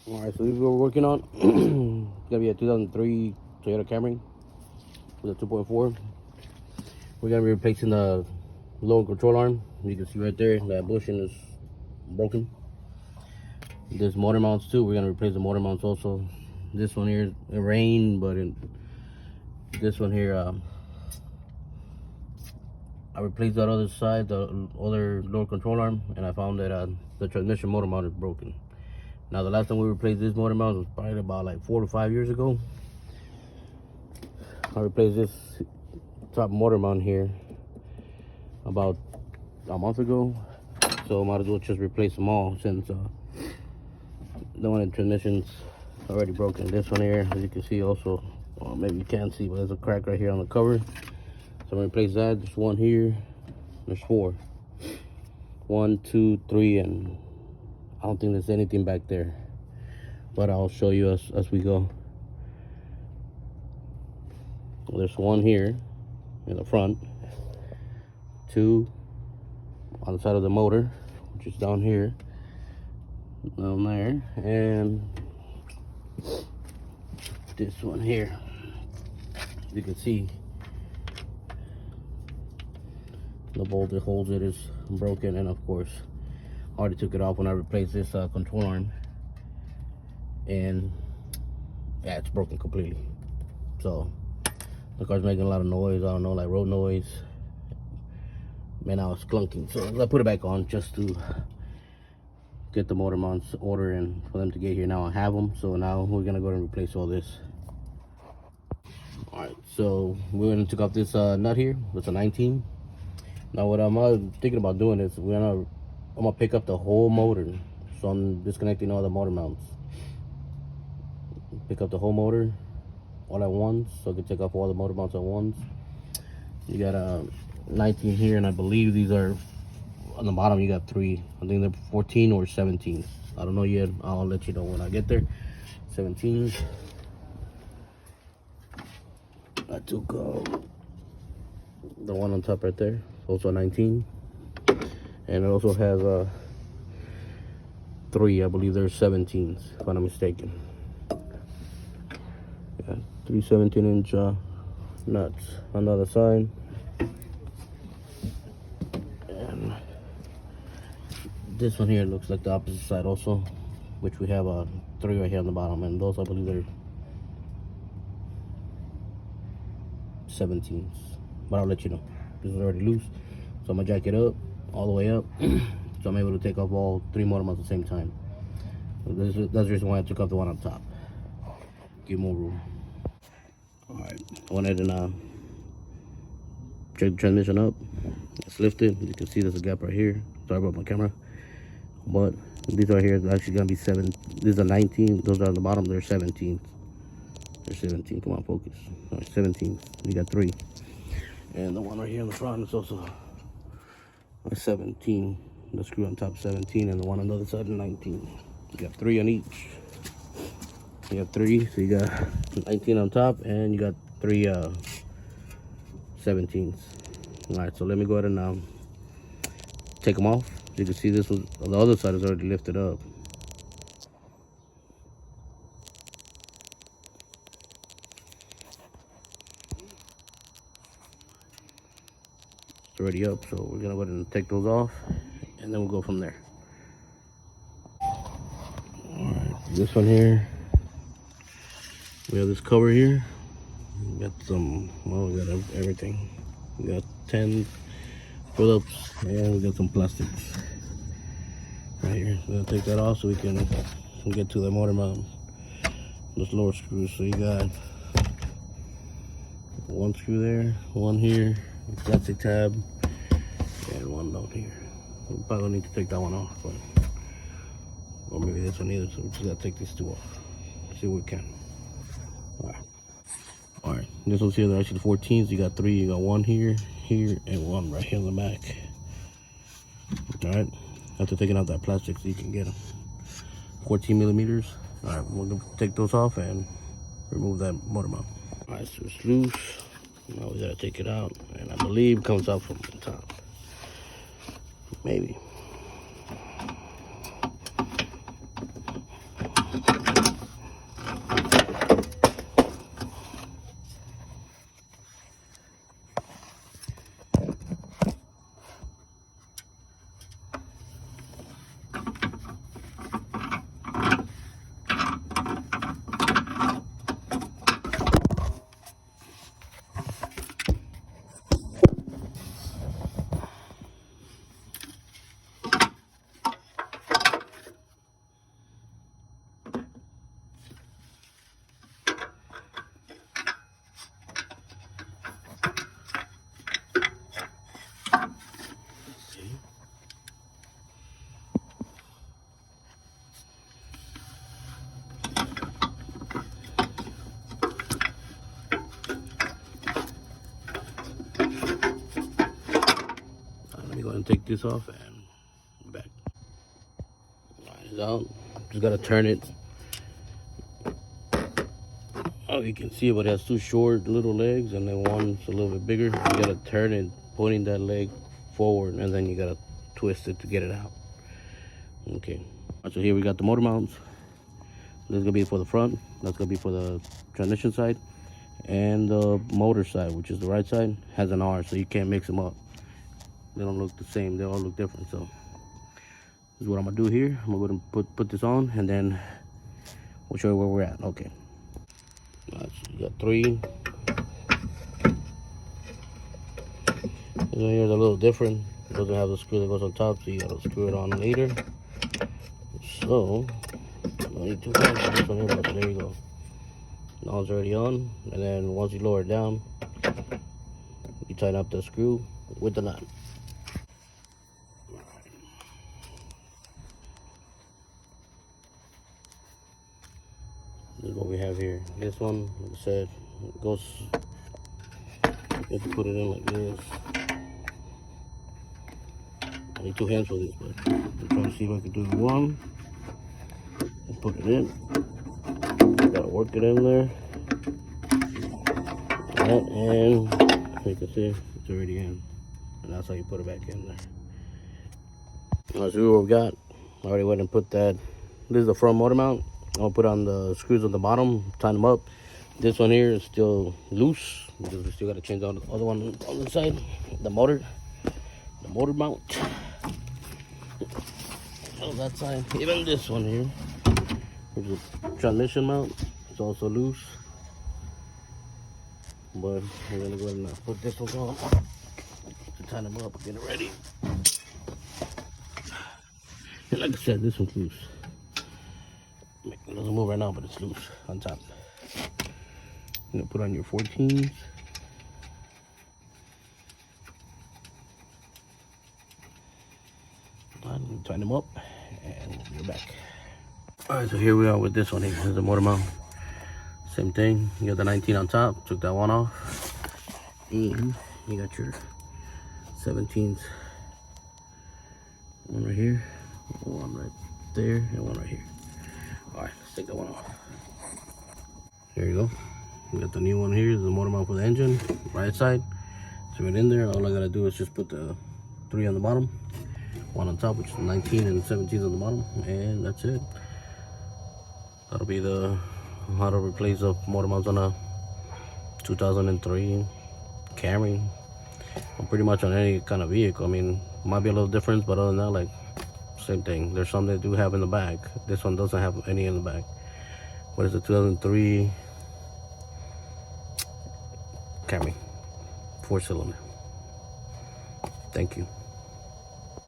Alright, so this is what we're working on. It's gonna be a 2003 Toyota Camry with a 2.4. We're gonna be replacing the lower control arm. You can see right there that bushing is broken. There's motor mounts too. We're gonna replace the motor mounts also. This one here, it rained, but this one here, I replaced that other side, the other lower control arm, and I found that the transmission motor mount is broken. Now, the last time we replaced this motor mount was probably about like 4 to 5 years ago. I replaced this top motor mount here about a month ago, so I might as well just replace them all since the one in the transmission's already broken. This one here, as you can see also, well, maybe you can't see, but there's a crack right here on the cover. So I'm gonna replace that. There's one here, there's 4. 1, 2, 3, and I don't think there's anything back there, but I'll show you as we go. There's 1 here in the front, 2 on the side of the motor, which is down here, down there, and this one here. You can see the bolt that holds it is broken, and of course I already took it off when I replaced this control arm, and yeah, it's broken completely. So the car's making a lot of noise. I don't know, like road noise. Man, now it's clunking, so I put it back on just to get the motor mounts ordered and for them to get here. Now I have them, so now we're gonna go and replace all this. All right, so we're gonna take off this nut here. It's a 19. Now what I'm thinking about doing is I'm gonna pick up the whole motor, so I'm disconnecting all the motor mounts. Pick up the whole motor all at once, so I can take off all the motor mounts at once. You got a 19 here, and I believe these are on the bottom. You got 3. I think they're 14 or 17. I don't know yet. I'll let you know when I get there. 17. I took the one on top right there, also 19. And it also has 3, I believe there's 17s, if I'm not mistaken. Yeah, 3 17-inch nuts on the other side. And this one here looks like the opposite side also, which we have 3 right here on the bottom, and those I believe they're 17s. But I'll let you know. This is already loose, so I'm gonna jack it up all the way up, so I'm able to take off all 3 motor mounts at the same time. So that's the reason why I took off the one on top. Give more room. Alright, I went ahead and check the transmission up. It's lifted. You can see there's a gap right here. Sorry about my camera. But these right here are actually gonna be 7. These are 19. Those are on the bottom, they're 17. They're 17. Come on, focus. Alright, 17. You got 3. And the one right here in the front is also a 17. The screw on top 17, and the one on the other side is 19. You got 3 on each. You have 3, so you got 19 on top, and you got 3 17s. All right, so let me go ahead and take them off. You can see this was the other side is already lifted up. It's already up, so we're gonna go ahead and take those off, and then we'll go from there. All right, this one here, we have this cover here. We got some, well, we got everything. We got 10 Phillips, and we got some plastics right here. We're gonna take that off so we can get to the motor mount, those lower screws. So you got 1 screw there, 1 here, plastic tab, and 1 down here. We probably don't need to take that one off, but, or maybe this one either. So we just gotta take these 2 off. See what we can. All right, this one's here. They're actually 14s. You got 3. You got 1 here, here, and 1 right here on the back. All right, after taking out that plastic, so you can get them. 14 millimeters. All right, we're gonna take those off and remove that motor mount. All right, so it's loose. Now we gotta take it out, and I believe it comes out from the top. Maybe. gonna take this off and back. Alright, it's out. Just gotta turn it. Oh, you can see it, but it has two short little legs, and then one's a little bit bigger. You gotta turn it, pointing that leg forward, and then you gotta twist it to get it out. Okay. So here we got the motor mounts. This is gonna be for the front. That's gonna be for the transmission side, and the motor side, which is the right side, has an R, so you can't mix them up. They don't look the same. They all look different. So this is what I'm gonna do here. I'm gonna go ahead and put this on, and then we'll show you where we're at. Okay. So you got 3. This one here is a little different. It doesn't have the screw that goes on top, so you gotta screw it on later. So I need 2 hands for this one here, but there you go. Now it's already on, and then once you lower it down, you tighten up the screw with the nut. This is what we have here. This one, like I said, goes. You have to put it in like this. I need 2 hands for this, but I'm trying to see if I can do one. And put it in. Gotta work it in there. And you can see it's already in. And that's how you put it back in there. Let's see what we got. I already went and put that. This is the front motor mount. I'll put on the screws on the bottom, tighten them up. This one here is still loose because we still got to change out the other one on the side. The motor mount. On that side, even this one here, which is a transmission mount, it's also loose. But we're gonna go ahead and put this one on to tighten them up, get it ready. And like I said, this one's loose. It doesn't move right now, but it's loose on top. You're gonna put on your 14s. And tighten them up, and we're back. Alright, so here we are with this one here. Here's the motor mount. Same thing. You got the 19 on top, took that one off. And you got your 17s. One right here, one right there, and one right here. Alright, let's take that one off. There you go. You got the new one here, the motor mount for the engine, right side. So right in there, all I gotta do is just put the 3 on the bottom, 1 on top, which is 19 and 17 on the bottom, and that's it. That'll be the how to replace the motor mounts on a 2003 Camry. Or pretty much on any kind of vehicle. I mean, might be a little difference, but other than that, like, same thing. There's some that do have in the back. This one doesn't have any in the back. What is it, 2003 Camry, 4-cylinder. Thank you.